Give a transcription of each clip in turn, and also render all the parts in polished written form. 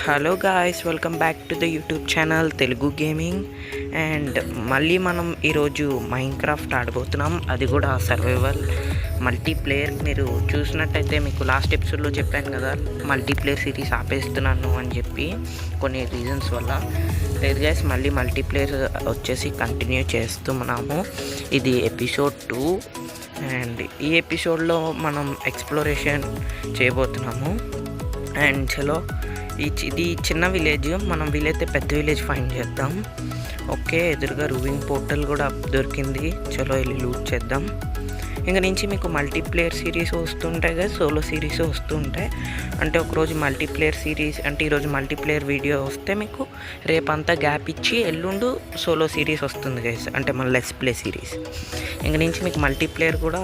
Hello guys, welcome back to the YouTube channel Telugu gaming. And మళ్ళీ మనం ఈరోజు Minecraft ఆడబోతున్నాం, అది కూడా సర్వైవల్ మల్టీప్లేయర్. మీరు చూసినట్టయితే మీకు లాస్ట్ ఎపిసోడ్లో చెప్పాను కదా, మల్టీప్లేయర్ సిరీస్ ఆపేస్తున్నాను అని చెప్పి కొన్ని రీజన్స్ వల్ల. లేదు గాయ్స్, మళ్ళీ మల్టీప్లేయర్ వచ్చేసి కంటిన్యూ చేస్తున్నాము. ఇది ఎపిసోడ్ 2 అండ్ ఈ ఎపిసోడ్లో మనం ఎక్స్ప్లోరేషన్ చేయబోతున్నాము. అండ్ చలో, ఇది చిన్న విలేజ్, మనం వీలైతే పెద్ద విలేజ్ ఫైండ్ చేద్దాం. ఓకే, ఎదురుగా రూవింగ్ పోర్టల్ కూడా దొరికింది. చలో వెళ్ళి లూట్ చేద్దాం. ఇంక నుంచి మీకు మల్టీప్లేయర్ సిరీస్ వస్తుంటాయి కదా, సోలో సిరీస్ వస్తుంటాయి. అంటే ఒకరోజు మల్టీప్లేయర్ సిరీస్ అంటే ఈరోజు మల్టీప్లేయర్ వీడియో వస్తే మీకు రేపంతా గ్యాప్ ఇచ్చి ఎల్లుండు సోలో సిరీస్ వస్తుంది గైస్, అంటే మన లెట్స్ ప్లే సిరీస్. ఇంక నుంచి మీకు మల్టీప్లేయర్ కూడా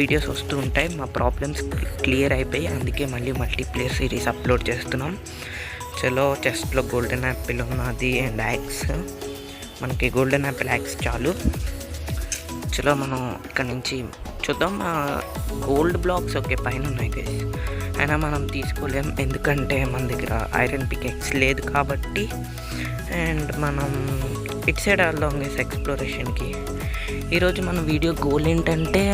వీడియోస్ వస్తూ ఉంటాయి. మా ప్రాబ్లమ్స్ క్లియర్ అయిపోయి అందుకే మళ్ళీ మల్టీప్లేయర్ సిరీస్ అప్లోడ్ చేస్తున్నాం. చలో, చెస్ట్లో గోల్డెన్ యాపిల్ ఉన్నది అండ్ యాక్స్. మనకి గోల్డెన్ యాపిల్ యాక్స్ చాలు. చలో మనం ఇక్కడ నుంచి చూద్దాం. గోల్డ్ బ్లాక్స్ ఓకే పైన ఉన్నాయి గైస్, అయినా మనం తీసుకోలేం ఎందుకంటే మన దగ్గర ఐరన్ పికెక్స్ లేదు కాబట్టి. అండ్ మనం ఇటు సైడ్ వెళ్దాం గైస్ ఎక్స్ప్లోరేషన్కి. ఈరోజు మన వీడియో గోల్ ఏంటంటే,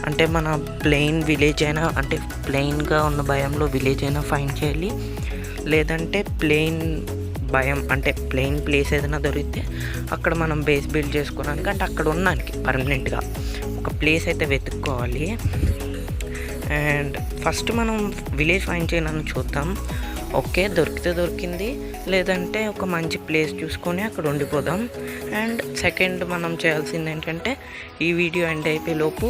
అంటే మన ప్లెయిన్ విలేజ్ అయినా, అంటే ప్లెయిన్గా ఉన్న భయంలో విలేజ్ అయినా ఫైండ్ చేయాలి, లేదంటే ప్లెయిన్ భయం అంటే ప్లెయిన్ ప్లేస్ ఏదైనా దొరికితే అక్కడ మనం బేస్ బిల్డ్ చేసుకోవడానికి, అంటే అక్కడ ఉన్నానికి పర్మనెంట్గా ఒక ప్లేస్ అయితే వెతుక్కోవాలి. అండ్ ఫస్ట్ మనం విలేజ్ ఫైండ్ చేయడానికి చూద్దాం. ఓకే, దొరికితే దొరికింది, లేదంటే ఒక మంచి ప్లేస్ చూసుకొని అక్కడ ఉండిపోదాం. అండ్ సెకండ్ మనం చేయాల్సింది ఏంటంటే, ఈ వీడియో ఎండ్ అయిపోయే లోపు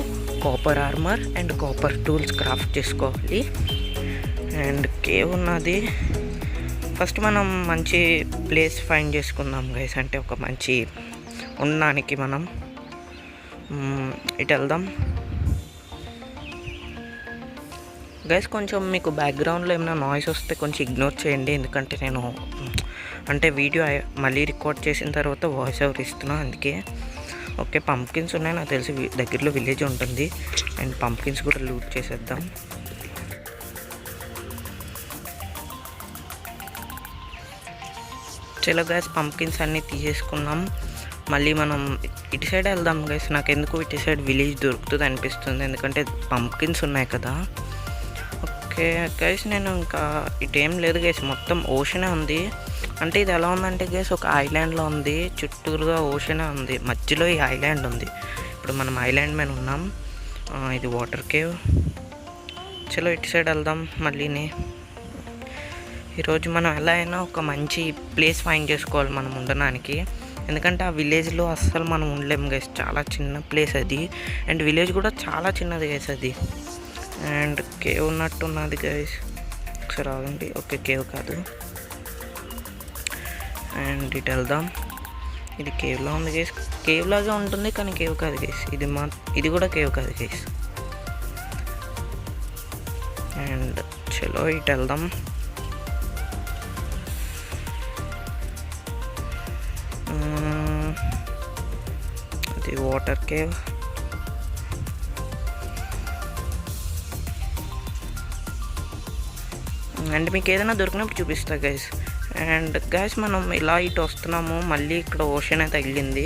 copper armour and copper tools craft చేసుకోవాలి. అండ్ కేవ్ ఉన్నది. ఫస్ట్ మనం మంచి ప్లేస్ ఫైండ్ చేసుకుందాం గైస్, అంటే ఒక మంచి ఉండడానికి మనం ఇటు వెళ్దాం గైస్. కొంచెం మీకు బ్యాక్గ్రౌండ్లో ఏమైనా నాయిస్ వస్తే కొంచెం ఇగ్నోర్ చేయండి, ఎందుకంటే నేను అంటే వీడియో మళ్ళీ రికార్డ్ చేసిన తర్వాత వాయిస్ ఓవర్ ఇస్తున్నా అందుకే. ఓకే, పంప్కిన్స్ ఉన్నాయి, నాకు తెలిసి దగ్గరలో విలేజ్ ఉంటుంది. అండ్ పంప్కిన్స్ కూడా లూట్ చేసేద్దాం. చలో గైస్, పంప్కిన్స్ అన్నీ తీసేసుకున్నాం. మళ్ళీ మనం ఇటు సైడ్ వెళ్దాం గైస్. నాకు ఎందుకు ఇటు సైడ్ విలేజ్ దొరుకుతుంది అనిపిస్తుంది, ఎందుకంటే పంప్కిన్స్ ఉన్నాయి కదా. ఓకే గైస్, నేను ఇంకా ఇటు ఏం లేదు గైస్, మొత్తం ఓషనే ఉంది. అంటే ఇది ఎలా ఉందంటే గైస్, ఒక ఐలాండ్లో ఉంది, చుట్టూరుగా ఓషనే ఉంది, మధ్యలో ఈ ఐలాండ్ ఉంది. ఇప్పుడు మనం ఐలాండ్ మీద ఉన్నాం. ఇది వాటర్ కేవ్. చలో ఇటు సైడ్ వెళ్దాం మళ్ళీని. ఈరోజు మనం ఎలా అయినా ఒక మంచి ప్లేస్ ఫైండ్ చేసుకోవాలి మనం ఉండడానికి, ఎందుకంటే ఆ విలేజ్లో అస్సలు మనం ఉండలేము గైస్, చాలా చిన్న ప్లేస్ అది. అండ్ విలేజ్ కూడా చాలా చిన్నది గైస్ అది. అండ్ కేవ్ ఉన్నట్టున్నది గైస్, ఒకసారి ఆగండి. ఓకే, కేవ్ కాదు. అండ్ ఇటు వెళ్దాం. ఇది కేవ్లా ఉంది గైస్, కేవ్ లాగా ఉంటుంది కానీ కేవ్ కాదు గైస్. ఇది కూడా కేవ్ కాదు గైస్. అండ్ చలో ఇటు వెళ్దాం. ఇది వాటర్ కేవ్. అండ్ మీకు ఏదైనా దొరికినప్పుడు చూపిస్తా గైస్. అండ్ గైస్, మనం ఇలా ఇటు వస్తున్నాము, మళ్ళీ ఇక్కడ ఓషన్ అయితే తగిలింది.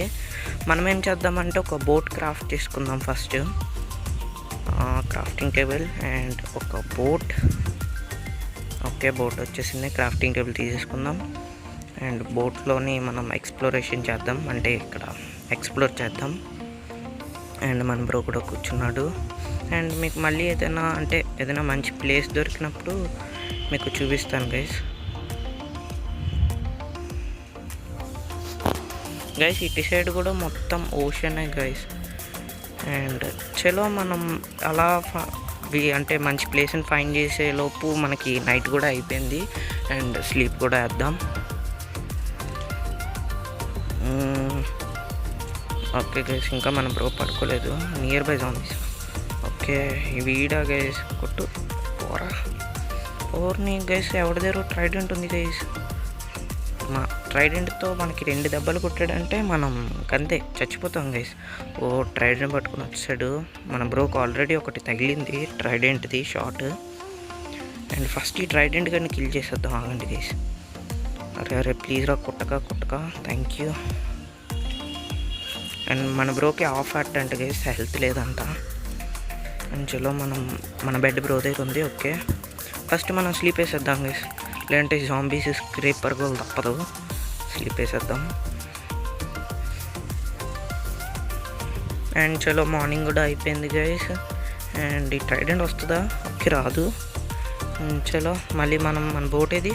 మనం ఏం చేద్దామంటే ఒక బోట్ క్రాఫ్ట్ చేసుకుందాం ఫస్ట్. క్రాఫ్టింగ్ టేబుల్ అండ్ ఒక బోట్. ఓకే, బోట్ వచ్చేసింది. క్రాఫ్టింగ్ టేబుల్ తీసేసుకుందాం. అండ్ బోట్లోని మనం ఎక్స్ప్లోరేషన్ చేద్దాం, అంటే ఇక్కడ ఎక్స్ప్లోర్ చేద్దాం. అండ్ మన బ్రో కూడా కూర్చున్నాడు. అండ్ మీకు మళ్ళీ ఏదైనా మంచి ప్లేస్ దొరికినప్పుడు మీకు చూపిస్తాను గైస్. గైస్, ఇటు సైడ్ కూడా మొత్తం ఓషనే గైస్. అండ్ చలో మనం అలా అంటే మంచి ప్లేస్ని ఫైండ్ చేసే లోపు మనకి నైట్ కూడా అయిపోయింది. అండ్ స్లీప్ కూడా వేద్దాం. ఓకే గైస్, ఇంకా మన బ్రో పడుకోలేదు. Near by zombies. ఓకే, వీడా గైస్, కొట్టు పోరా ఓర్ని గైస్. ఎవరి దగ్గర ట్రైడెంట్ ఉంది గైస్. మా ట్రైడెంట్తో మనకి 2 దెబ్బలు కొట్టాడంటే మనం అంతే చచ్చిపోతాం గైస్. ఓ ట్రైడెంట్ పట్టుకుని వచ్చాడు. మన బ్రోకి ఆల్రెడీ ఒకటి తగిలింది ట్రైడెంట్ది షాట్. అండ్ ఫస్ట్ ఈ ట్రైడెంట్ కానీ కిల్ చేసేద్దాం. ఆగండి గైస్. అరే ప్లీజ్ రా, కుట్టక. Thank you. అండ్ మన బ్రోకి ఆఫ్ హార్ట్ అంట గైస్, హెల్త్ లేదంట. అండ్ చలో మన బెడ్ బ్రో దగ్గర ఉంది. ఓకే, ఫస్ట్ మనం స్లీప్ వేసేద్దాం గైస్, లేదంటే జాంబీస్ స్క్రేపర్ కూడా తప్పదు. స్లీప్ వేసేద్దాం. అండ్ చలో మార్నింగ్ కూడా అయిపోయింది గైస్. అండ్ ఈ ట్రైడెంట్ వస్తుందా? ఓకే, రాదు. చలో మళ్ళీ మన బోట్ ఏది?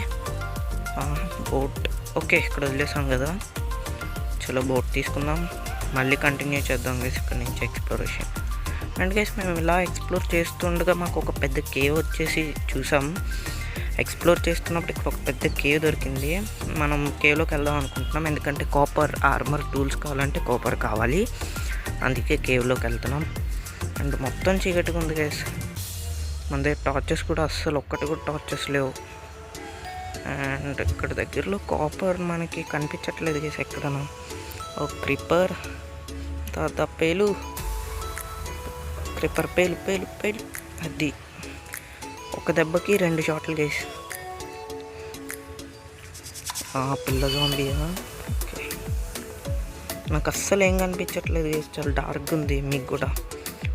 బోట్ ఓకే, ఇక్కడ వదిలేసాం కదా. చలో బోట్ తీసుకుందాం, మళ్ళీ కంటిన్యూ చేద్దాం గైస్ ఇక్కడ నుంచి ఎక్స్ప్లోరేషన్. అండ్ గైస్ మేము ఇలా ఎక్స్ప్లోర్ చేస్తుండగా మాకు ఒక పెద్ద కేవ్ వచ్చేసి చూసాం. ఎక్స్ప్లోర్ చేస్తున్నప్పుడు ఇక్కడ ఒక పెద్ద కేవ్ దొరికింది. మనం కేవ్లోకి వెళ్దాం అనుకుంటున్నాం, ఎందుకంటే కాపర్ ఆర్మర్ టూల్స్ కావాలంటే కాపర్ కావాలి, అందుకే కేవ్లోకి వెళ్తున్నాం. అండ్ మొత్తం చీకటిగా ఉంది గైస్. మన దగ్గర టార్చెస్ కూడా అస్సలు ఒక్కటి కూడా టార్చెస్ లేవు. అండ్ ఇక్కడ దగ్గరలో కాపర్ మనకి కనిపించట్లేదు గైస్ ఎక్కడనా. ఓ క్రిపర్ పేలు అది ఒక దెబ్బకి 2 షాట్లు గైస్. పిల్ల జాంబియా? ఓకే, నాకు అస్సలు ఏం కనిపించట్లేదు గైస్, చాలా డార్క్గా ఉంది. మీకు కూడా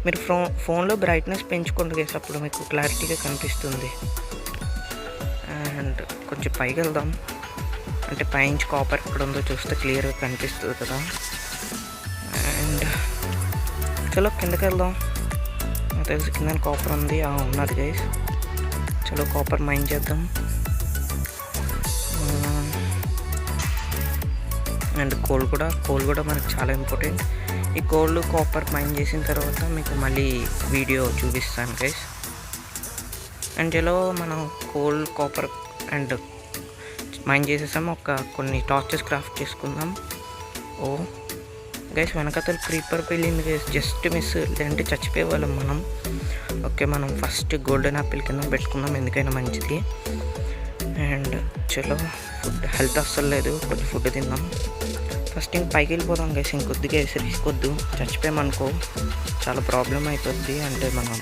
మీరు ఫోన్లో బ్రైట్నెస్ పెంచుకోండి గైస్, అప్పుడు మీకు క్లారిటీగా కనిపిస్తుంది. అండ్ కొంచెం పైకి వెళ్దాం, అంటే పైనుంచి కాపర్ ఎక్కడ ఉందో చూస్తే క్లియర్గా కనిపిస్తుంది కదా. అండ్ చలో కిందకి వెళ్దాం. నాకు తెలిసి కింద కాపర్ ఉంది. ఉన్నది గైస్. చలో కాపర్ మైన్ చేద్దాం. అండ్ కోల్ కూడా మనకు చాలా ఇంపార్టెంట్. ఈ కోల్ కాపర్ మైన్ చేసిన తర్వాత మీకు మళ్ళీ వీడియో చూపిస్తాను గైస్. అండ్ చలో మనం కోల్ కాపర్ అండ్ మైన్ చేసేసాము. కొన్ని టార్చెస్ క్రాఫ్ట్ చేసుకుందాం. ఓ గైస్, వెనకతలు క్రీపర్ పెళ్ళింది గైస్, జస్ట్ మిస్, లేదంటే చచ్చిపోయేవాళ్ళం మనం. ఓకే, మనం ఫస్ట్ గోల్డెన్ యాపిల్ కింద పెట్టుకుందాం, ఎందుకైనా మంచిది. అండ్ చలో ఫుడ్, హెల్త్ అస్సలు లేదు, కొంచెం ఫుడ్ తిందాం. ఫస్ట్ ఇంక పైకి వెళ్ళిపోదాం గైస్, ఇంకొద్దిగా రిస్క్ వద్దు. చచ్చిపోయామనుకో చాలా ప్రాబ్లం అవుతుంది. అంటే మనం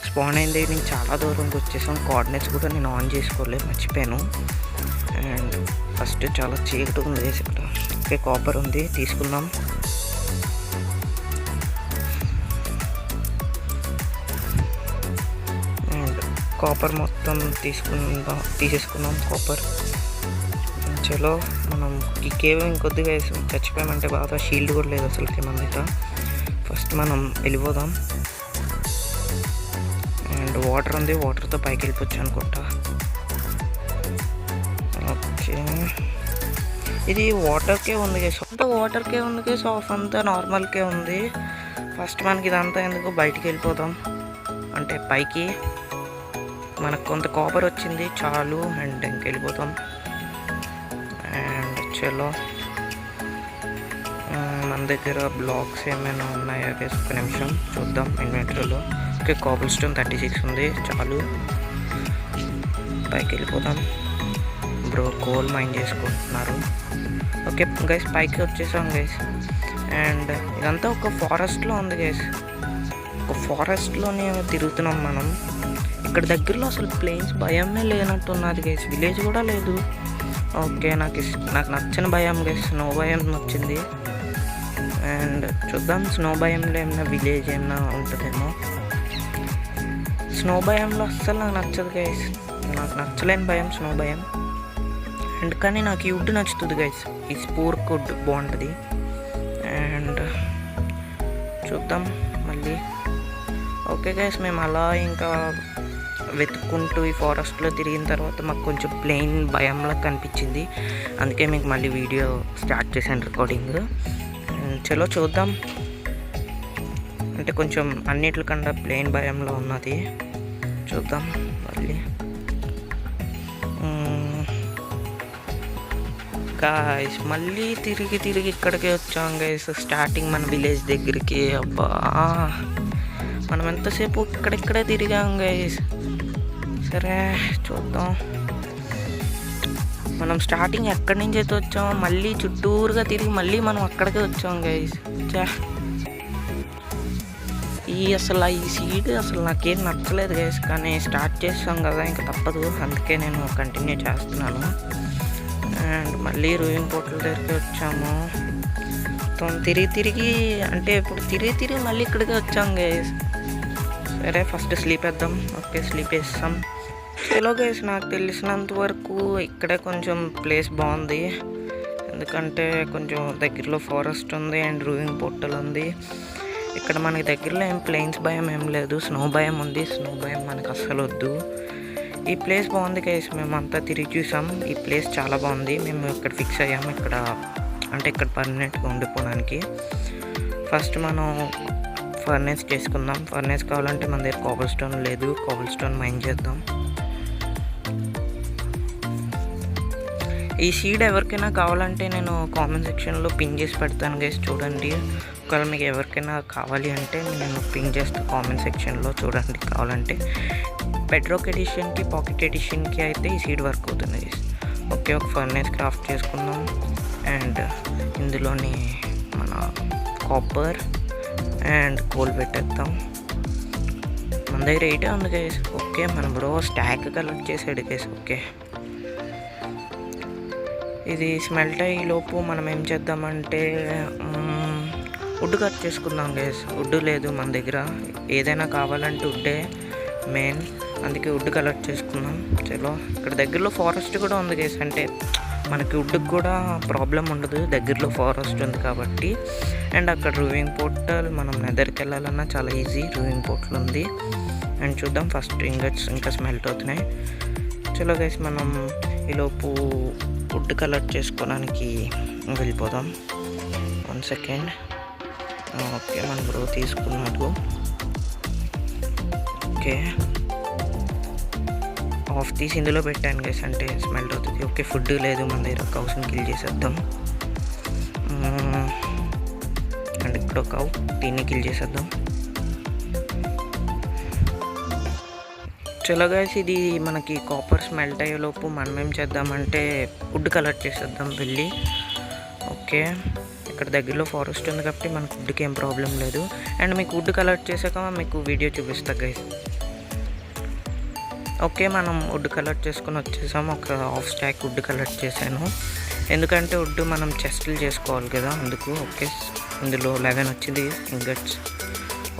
స్పాన్ అయిన దగ్గర నుంచి చాలా దూరంకి వచ్చేసాం. కోఆర్డినేట్స్ కూడా నేను ఆన్ చేసుకోలేదు, మర్చిపోయాను. అండ్ ఫస్ట్ చాలా చీకటి ఉంది గైస్ ఇక్కడ. ఓకే, కాపర్ ఉంది, తీసుకుందాం. అండ్ కాపర్ మొత్తం తీసేసుకుందాం కాపర్. చలో మనం ఈ కేవ్ ఇంకొద్దిగా చచ్చిపోయామంటే బాగా షీల్డ్ కూడా లేదు అసలుకి మన దగ్గర. ఫస్ట్ మనం వెళ్ళిపోదాం. అండ్ వాటర్ ఉంది, వాటర్తో పైకి వెళ్ళిపోవచ్చు అనుకుంటా. ఓకే, ఇది వాటర్కే ఉంది గైస్, అంతా వాటర్కే ఉంది గైస్, ఆఫ్ అంతా నార్మల్కే ఉంది. ఫస్ట్ మనకి ఇదంతా ఎందుకు, బయటికి వెళ్ళిపోదాం. అంటే పైకి మనకు కొంత కాపర్ వచ్చింది చాలు. అండ్ ఇంకెళ్ళిపోతాం. అండ్ చలో మన దగ్గర బ్లాక్స్ ఏమైనా ఉన్నాయా గైస్, ఒక నిమిషం చూద్దాం ఇన్వెంటరీలో. ఓకే, కాబుల్ స్టోన్ 36 ఉంది, చాలు. పైకి వెళ్ళిపోదాం. బ్రో కోల్ మైన్ చేసుకుంటున్నారు. ఓకే గైస్, పైకి వచ్చేసాం గైస్. అండ్ ఇదంతా ఒక ఫారెస్ట్లో ఉంది గైస్, ఒక ఫారెస్ట్లోనే తిరుగుతున్నాం మనం. ఇక్కడ దగ్గరలో అసలు ప్లేన్స్ భయమే లేనట్టున్నది గైస్, విలేజ్ కూడా లేదు. ఓకే, నాకు నచ్చిన భయం గైస్, స్నో భయం నచ్చింది. అండ్ చూద్దాం స్నో భయంలో ఏమైనా విలేజ్ ఏమైనా ఉంటుందేమో. స్నో భయంలో అస్సలు నాకు నచ్చదు గైస్, నాకు నచ్చలేని భయం స్నో భయం. అండ్ కానీ నాకు ఈ వుడ్ నచ్చుతుంది గైస్, ఈ స్పోర్క్ వుడ్ బాగుంటుంది. అండ్ చూద్దాం మళ్ళీ. ఓకే గైస్, మేము అలా ఇంకా వెతుక్కుంటూ ఈ ఫారెస్ట్లో తిరిగిన తర్వాత మాకు కొంచెం ప్లెయిన్ భయంలా కనిపించింది, అందుకే మీకు మళ్ళీ వీడియో స్టార్ట్ చేశాను రికార్డింగ్. చలో చూద్దాం. అంటే కొంచెం అన్నిటికన్నా ప్లెయిన్ భయంలో ఉన్నది, చూద్దాం మళ్ళీ. గాయస్ మళ్ళీ తిరిగి ఇక్కడికి వచ్చాం గైస్, స్టార్టింగ్ మన విలేజ్ దగ్గరికి. అబ్బా, మనం ఎంతసేపు ఇక్కడిక్కడే తిరిగాం గైస్. సరే చూద్దాం, మనం స్టార్టింగ్ ఎక్కడి నుంచి అయితే వచ్చామో మళ్ళీ చుట్టూరుగా తిరిగి మళ్ళీ మనం అక్కడికే వచ్చాం గైస్. ఈ అసలు ఈ సీడ్ అసలు నాకేం నచ్చలేదు గైస్, కానీ స్టార్ట్ చేస్తాం కదా ఇంకా తప్పదు, అందుకే నేను కంటిన్యూ చేస్తున్నాను. అండ్ మళ్ళీ రూయింగ్ పోర్టల్ దగ్గరికి వచ్చాము. తిరిగి అంటే ఇప్పుడు తిరిగి మళ్ళీ ఇక్కడికి వచ్చాం గైస్. సరే ఫస్ట్ స్లీప్ వేద్దాం. ఓకే స్లీప్ వేస్తాం. చలో గైస్, నాకు తెలిసినంత వరకు ఇక్కడే కొంచెం ప్లేస్ బాగుంది, ఎందుకంటే కొంచెం దగ్గరలో ఫారెస్ట్ ఉంది అండ్ రూయింగ్ పోర్టల్ ఉంది. ఇక్కడ మనకి దగ్గరలో ఏం ప్లెయిన్స్ భయం ఏం లేదు, స్నో భయం ఉంది. స్నో భయం మనకు అస్సలు వద్దు. ఈ ప్లేస్ బాగుంది గైస్, మేమంతా తిరిగి చూసాం. ఈ ప్లేస్ చాలా బాగుంది. మేము ఇక్కడ ఫిక్స్ అయ్యాము, ఇక్కడ పర్మనెంట్గా ఉండిపోవడానికి. ఫస్ట్ మనం ఫర్నేస్ చేసుకుందాం. ఫర్నేస్ కావాలంటే మన దగ్గర కాబుల్ స్టోన్ లేదు, కాబుల్ స్టోన్ మైన్ చేద్దాం. ఈ సీడ్ ఎవరికైనా కావాలంటే నేను కామెంట్ సెక్షన్లో పిన్ చేసి పెడతాను గైస్, చూడండి. ఒకవేళ మీకు ఎవరికైనా కావాలి అంటే నేను పిన్ చేస్తాను కామెంట్ సెక్షన్లో, చూడండి కావాలంటే. బెడ్రాక్ ఎడిషన్కి పాకెట్ ఎడిషన్కి అయితే ఈ సీడ్ వర్క్ అవుతుంది గైస్. ఓకే ఒక ఫర్నేస్ క్రాఫ్ట్ చేసుకుందాం. అండ్ ఇందులోని మన కాపర్ అండ్ కోల్ పెట్టేద్దాం. మన దగ్గర 8 ఉంది గైస్. ఓకే మన బ్రో స్టాక్ కలెక్ట్ చేసాడు గైస్. ఓకే ఇది స్మెల్ట్ అయ్యే లోపు మనం ఏం చేద్దామంటే వుడ్ కట్ చేసుకుందాం గైస్. వుడ్ లేదు మన దగ్గర, ఏదైనా కావాలంటే వుడ్డే మెయిన్, అందుకే వుడ్ కలెక్ట్ చేసుకుందాం. చలో ఇక్కడ దగ్గరలో ఫారెస్ట్ కూడా ఉంది గైస్, అంటే మనకి వుడ్కి కూడా ప్రాబ్లం ఉండదు, దగ్గరలో ఫారెస్ట్ ఉంది కాబట్టి. అండ్ అక్కడ రూయింగ్ పోర్టల్, మనం నెదర్కి వెళ్ళాలన్నా చాలా ఈజీ, రూయింగ్ పోర్టల్ ఉంది. అండ్ చూద్దాం ఫస్ట్ ఇంగట్స్ ఇంకా స్మెల్ట్ అవుతున్నాయి. చలో గైస్ మనం ఈలోపు వుడ్ కలెక్ట్ చేసుకోవడానికి వెళ్ళిపోదాం. 1 సెకండ్. ఓకే మన బ్రో తీసుకున్నాడు. ఓకే ఆఫ్ తీసి ఇందులో పెట్టాను గైస్, అంటే స్మెల్ట్ అవుతుంది. ఓకే ఫుడ్ లేదు మన దగ్గర, కౌస్ని కిల్ చేసేద్దాం. అండ్ ఇక్కడ కౌ, దీన్ని కిల్ చేసేద్దాం. చలో గైస్ ఇది మనకి కాపర్ స్మెల్ట్ అయ్యేలోపు మనం ఏం చేద్దామంటే వుడ్ కలెక్ట్ చేసేద్దాం వెళ్ళి. ఓకే ఇక్కడ దగ్గరలో ఫారెస్ట్ ఉంది కాబట్టి మనకు వుడ్కి ఏం ప్రాబ్లం లేదు. అండ్ మీకు వుడ్ కలెక్ట్ చేసాక మీకు వీడియో చూపిస్తా గైస్. ఓకే మనం వుడ్ కలెక్ట్ చేసుకొని వచ్చేసాం. ఒక హాఫ్ స్టాక్ వుడ్ కలెక్ట్ చేశాను, ఎందుకంటే వుడ్ మనం చెస్ట్లు చేసుకోవాలి కదా అందుకు. ఓకే ఇందులో 11 వచ్చింది ఇంగట్స్.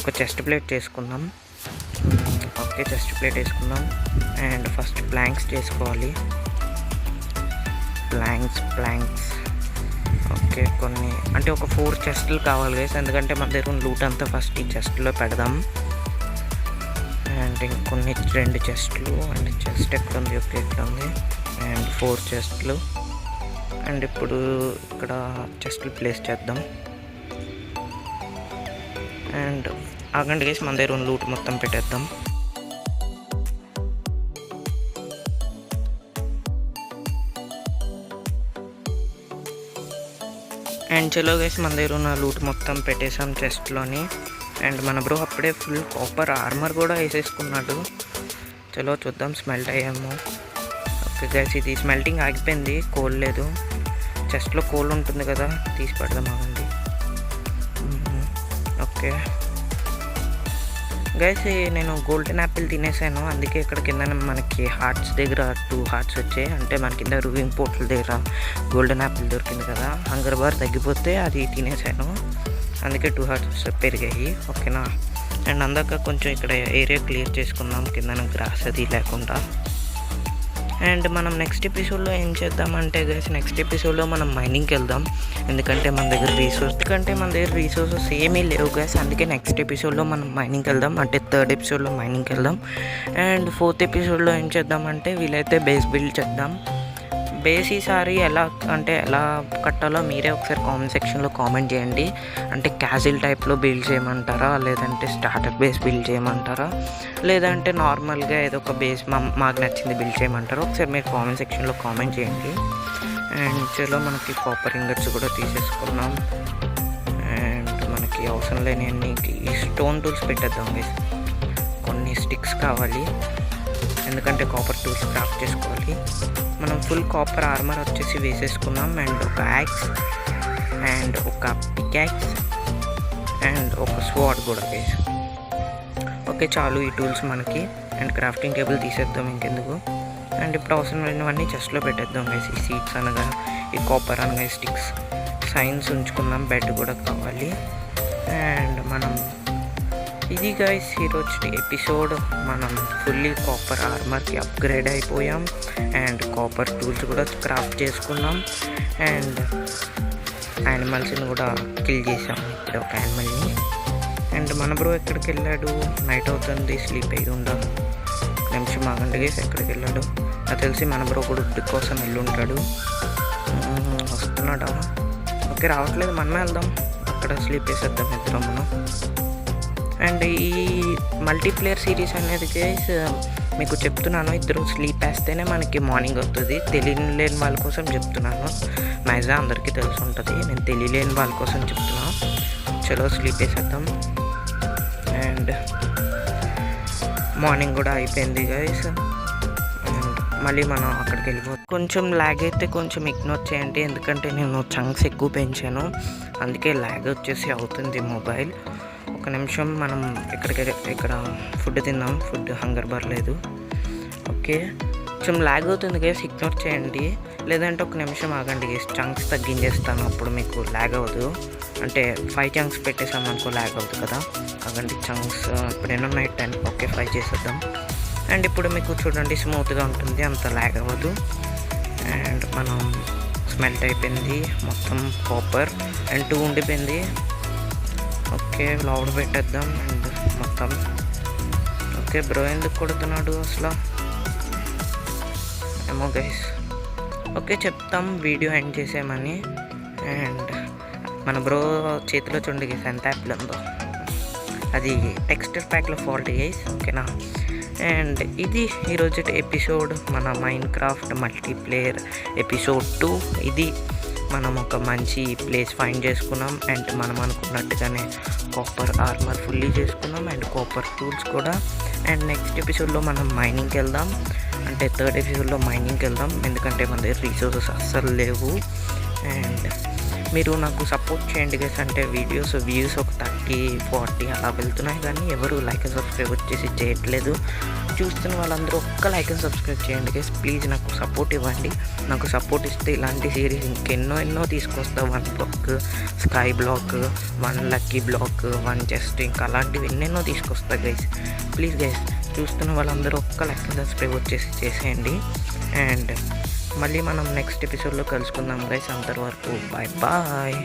ఒక చెస్ట్ ప్లేట్ చేసుకుందాం. ఓకే చెస్ట్ ప్లేట్ వేసుకుందాం. అండ్ ఫస్ట్ ప్లాంక్స్ చేసుకోవాలి. ప్లాంక్స్ ఓకే కొన్ని అంటే ఒక 4 చెస్ట్లు కావాలి గైస్, ఎందుకంటే మన దగ్గర లూట్ అంతా ఫస్ట్ ఈ చెస్ట్లో పెడదాం. అండ్ ఇంకొన్ని 2 చెస్ట్లు. అండ్ చెస్ట్ ఎక్కడ ఉంది? ఓకే ఎక్కడ ఉంది. అండ్ 4 చెస్ట్లు. అండ్ ఇప్పుడు ఇక్కడ చెస్ట్లు ప్లేస్ చేద్దాం. అండ్ ఆగండి గైస్, మన దగ్గర లూట్ మొత్తం పెట్టేద్దాం. అండ్ చలో గైస్ మన దగ్గర ఉన్న లూట్ మొత్తం పెట్టేసాం చెస్ట్లోని. అండ్ మన బ్రో అప్పుడే ఫుల్ కాపర్ ఆర్మర్ కూడా వేసేసుకున్నాడు. చలో చూద్దాం స్మెల్ట్ అయ్యాము. ఓకే గైస్ ఇది స్మెల్టింగ్ ఆగిపోయింది, కోల్ లేదు. చెస్ట్లో కోల్ ఉంటుంది కదా, తీసి పెడదాం ఆగండి. ఓకే గైస్ నేను గోల్డెన్ యాపిల్ తినేసాను, అందుకే ఇక్కడ కింద మనకి హార్ట్స్ దగ్గర 2 హార్ట్స్ వచ్చాయి. అంటే మన కింద రూయింగ్ పోర్టల్ దగ్గర గోల్డెన్ యాపిల్ దొరికింది కదా, హంగర్ బార్ తగ్గిపోతే అది తినేసాను, అందుకే 2 హార్ట్స్ పెరిగాయి. ఓకేనా. అండ్ అందాక కొంచెం ఇక్కడ ఏరియా క్లియర్ చేసుకుందాం, కింద గ్రాస్ అది లేకుండా. అండ్ మనం నెక్స్ట్ ఎపిసోడ్లో ఏం చేద్దామంటే గైస్, నెక్స్ట్ ఎపిసోడ్లో మనం మైనింగ్కి వెళ్దాం, ఎందుకంటే మన దగ్గర రీసోర్సెస్ ఏమీ లేవు గైస్, అందుకే నెక్స్ట్ ఎపిసోడ్లో మనం మైనింగ్కి వెళ్దాం. అంటే 3rd ఎపిసోడ్లో మైనింగ్కి వెళ్దాం. అండ్ 4th ఎపిసోడ్లో ఏం చేద్దామంటే వీలైతే బేస్ బిల్డ్ చేద్దాం. బేస్ ఈసారి ఎలా కట్టాలో మీరే ఒకసారి కామెంట్ సెక్షన్లో కామెంట్ చేయండి. అంటే క్యాజువల్ టైప్లో బిల్డ్ చేయమంటారా, లేదంటే స్టార్టర్ బేస్ బిల్డ్ చేయమంటారా, లేదంటే నార్మల్గా ఏదో ఒక బేస్ మాకు నచ్చింది బిల్డ్ చేయమంటారా, ఒకసారి మీరు కామెంట్ సెక్షన్లో కామెంట్ చేయండి. అండ్ చలో మనకి కాపర్ ఇంగట్స్ కూడా తీసేసుకున్నాం. అండ్ మనకి అవసరం లేని అన్ని స్టోన్ టూల్స్ పెట్టేద్దాం గైస్. కొన్ని స్టిక్స్ కావాలి, ఎందుకంటే కాపర్ టూల్స్ క్రాఫ్ట్ చేసుకోవాలి. మనం ఫుల్ కాపర్ ఆర్మర్ వచ్చేసి వేసేసుకున్నాం. అండ్ ఒక యాక్స్ అండ్ ఒక పికాక్స్ అండ్ ఒక స్వార్డ్ కూడా వేసి ఓకే, చాలు ఈ టూల్స్ మనకి. అండ్ క్రాఫ్టింగ్ టేబుల్ తీసేద్దాం ఇంకెందుకు. అండ్ ఇప్పుడు అవసరమైనవన్నీ చెస్ట్లో పెట్టేద్దాం గైస్. ఈ సీడ్స్ అనగా, ఈ కాపర్ అనగా, ఈ స్టిక్స్, సైన్స్ ఉంచుకుందాం. బెడ్ కూడా కావాలి. అండ్ మనం ఇది గైస్ ఈరోజు ఎపిసోడ్. మనం ఫుల్లీ కాపర్ ఆర్మర్కి అప్గ్రేడ్ అయిపోయాం. అండ్ కాపర్ టూల్స్ కూడా క్రాఫ్ట్ చేసుకున్నాం. అండ్ యానిమల్స్ని కూడా కిల్ చేసాం ఇప్పుడు ఒక యానిమల్ని. అండ్ మన బ్రో ఎక్కడికి వెళ్ళాడు? నైట్ అవుతుంది, స్లీప్ అయ్యి ఉండాలి. నిమిషం ఆగండి గైస్, ఎక్కడికి వెళ్ళాడు? నాకు తెలిసి మన బ్రో కూడా ఉడ్డు కోసం వెళ్ళి ఉంటాడు. వస్తున్నాడా? ఓకే, రావట్లేదు. మనమే వెళ్దాం, అక్కడ స్లీప్ వేసేద్దాం ఇద్దరం మనం. అండ్ ఈ మల్టీప్లేయర్ సిరీస్ అనేది గైస్ మీకు చెప్తున్నాను, ఇద్దరు స్లీప్ వేస్తేనే మనకి మార్నింగ్ అవుతుంది. తెలియలేని వాళ్ళ కోసం చెప్తున్నాను. మ్యాక్సిమం అందరికీ తెలిసి ఉంటుంది, నేను తెలియలేని వాళ్ళ కోసం చెప్తున్నాను. చలో స్లీప్ వేసేద్దాం. అండ్ మార్నింగ్ కూడా అయిపోయింది గైస్. అండ్ మళ్ళీ మనం అక్కడికి వెళ్ళిపోతాం. కొంచెం ల్యాగ్ అయితే కొంచెం ఇగ్నోర్ చేయండి, ఎందుకంటే నేను చంక్స్ ఎక్కువ పెంచాను, అందుకే ల్యాగ్ వచ్చేసి అవుతుంది మొబైల్. ఒక నిమిషం మనం ఇక్కడ ఫుడ్ తిందాం. ఫుడ్ హంగర్ బార్ లేదు. ఓకే, కొంచెం ల్యాగ్ అవుతుంది గైస్, ఇగ్నోర్ చేయండి. లేదంటే ఒక నిమిషం ఆగండి గైస్, చంక్స్ తగ్గించేస్తాను, అప్పుడు మీకు ల్యాగ్ అవ్వదు. అంటే 5 చంక్స్ పెట్టేసామనుకో ల్యాగ్ అవుతుంది కదా. ఆగండి, చంక్స్ ఇప్పుడు ఎన్ని ఉన్నాయి? 10. ఓకే, 5 చేసేద్దాం. అండ్ ఇప్పుడు మీకు చూడండి స్మూత్గా ఉంటుంది, అంత ల్యాగ్ అవ్వదు. అండ్ మనం స్మెల్ట్ అయిపోయింది మొత్తం కాపర్. అండ్ 2 ఉండిపోయింది. ఓకే, లౌడ్ పెట్టేద్దాం. అండ్ మొత్తం ఓకే. బ్రో ఎందుకు కొడుతున్నాడు అసలు? ఏమో గైస్. ఓకే, చెప్తాం వీడియో ఎండ్ చేసామని. అండ్ మన బ్రో చేతిలో చూడండి గైస్ ఎంత యాపిల్ ఉందో. అది టెక్స్చర్ ప్యాక్లో ఫాల్ట్ గైస్, ఓకేనా. అండ్ ఇది ఈరోజు ఎపిసోడ్, మన మైన్క్రాఫ్ట్ మల్టీప్లేయర్ ఎపిసోడ్ 2. ఇది మనం ఒక మంచి ప్లేస్ ఫైండ్ చేసుకున్నాం. అండ్ మనం అనుకున్నట్టుగానే కాపర్ ఆర్మర్ ఫుల్లీ చేసుకున్నాం. అండ్ కాపర్ టూల్స్ కూడా. అండ్ నెక్స్ట్ ఎపిసోడ్లో మనం మైనింగ్కి వెళ్దాం. అంటే 3rd ఎపిసోడ్లో మైనింగ్కి వెళ్దాం, ఎందుకంటే మన దగ్గర రీసోర్సెస్ అస్సలు లేవు. అండ్ మీరు నాకు సపోర్ట్ చేయండి గైస్. అంటే వీడియోస్ వ్యూస్ ఒక 30-40 అలా వెళ్తున్నాయి, కానీ ఎవరు లైక్ అండ్ సబ్స్క్రైబ్ వచ్చేసి చేయట్లేదు. చూస్తున్న వాళ్ళందరూ ఒక్క లైక్ అండ్ సబ్స్క్రైబ్ చేయండి గైస్ ప్లీజ్. నాకు సపోర్ట్ ఇవ్వండి. నాకు సపోర్ట్ ఇస్తే ఇలాంటి సిరీస్ ఇంకెన్నో తీసుకొస్తా. 1 block, sky block, 1 lucky block, 1 chest, ఇంకా అలాంటివి ఎన్నెన్నో తీసుకొస్తా గైస్. ప్లీజ్ గైస్, చూస్తున్న వాళ్ళందరూ ఒక్క లైక్ అండ్ సబ్స్క్రైబ్ వచ్చేసి చేసేయండి. అండ్ మళ్ళీ మనం నెక్స్ట్ ఎపిసోడ్లో కలుసుకుందాం గైస్. అంతవరకు బాయ్ బాయ్.